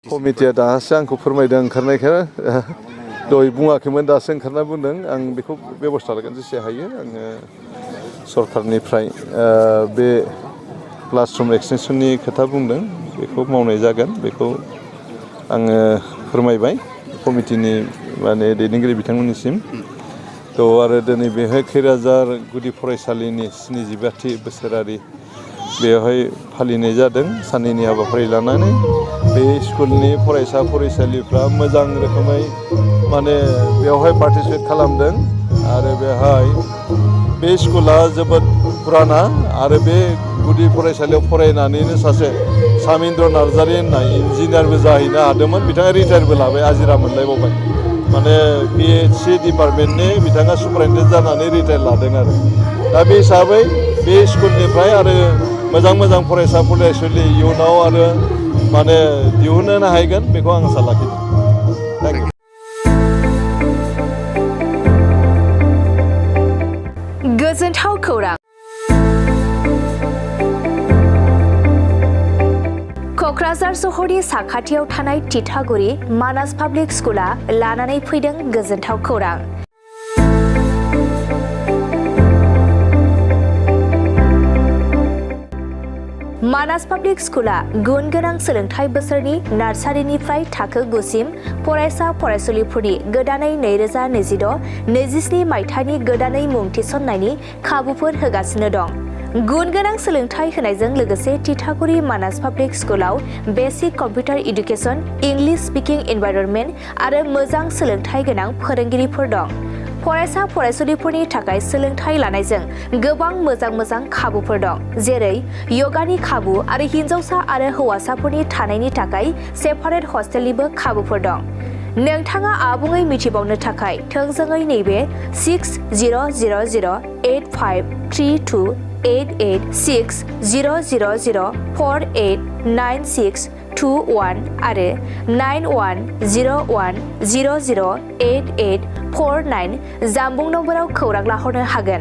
कमिटिया दासो आंखौ फोरमायदों ओंखारनायखौ दहाय बुङाखैमोन दासो ओंखारना बुंदों आं बेखौ बेबस्था लागोन जेसे हायो आङो सरकारनिफ्राय बे क्लासरुम एक्सटेनसननि खोथा बुंदों बेखौ मावनाय जागोन बेखौ आङो फोरमायबाय कमिटिनि माने दैदेनगिरि बिथांमोननिसिम थ' आरो दिनै बेहाय खैराझार गुदि फरायसालिनि 72थि बोसोरारि बेवहाय फालिनाय जादों साननैनि हाबाफारि लानानै बे स्कुलनि फरायसा फरायसालिफ्रा मोजां रोखोमै माने बेवहाय पार्टिसिपेट खालामदों आरो बेहाय बे स्कुला जोबोद पुराना आरो बे गुदि फरायसालियाव फरायनानैनो सासे सामिन्द्र नार्जारि होननाय इन्जिनियारबो जाहैनो हादोंमोन बिथाङा रिटायारबो लाबाय आजिरा मोनलायबावबाय माने PHC डिपार्टमेन्टनि बिथाङा सुपारिनटेन्डेन्ट जानानै रिटायार लादों आरो दा बे हिसाबै बे स्कुलनिफ्राय आरो मोजां फरायसा फरायसुलि इयुनाव आरो माने दिहुननो हागोन बेखौ आं आसा लाखिदों थेंक इउ गोजोनथाव खौरां क'क्राझार सहरनि साखाथियाव थानाय तितागुरि मानास पाब्लिक स्कुला लानानै फैदों गोजोनथाव खौरां मानास पाब्लिक स्कुला गुन गोनां सोलोंथाइ बोसोरनि नार्सारिनिफ्राय थाखो 9 सिम फरायसा फरायसुलिफोरनि गोदानै 2026-27 मायथाइनि गोदानै मुं थिसननायनि खाबुफोर होगासिनो दं गुन गोनां सोलोंथाइ होनायजों लोगोसे तितागुरि मानास पाब्लिक स्कुलाव basic computer education English speaking environment आरो मोजां सोलोंथाइ गोनां फोरोंगिरिफोर दं फरायसा फरायसुलिफोरनि थाखाय सोलोंथाइ लानायजों गोबां मोजां खाबुफोर दं जेरै यगानि खाबु आरो हिन्जावसा आरो हौवासाफोरनि थानायनि थाखाय सेपारेट हस्टेलनिबो खाबुफोर दं नोंथाङा आबुङै मिथिबावनो थाखाय थोंजोङै नैबे 60008532886000489621 आरो 9101008849 जानबुं नम्बराव खौरां लाहरनो हागोन।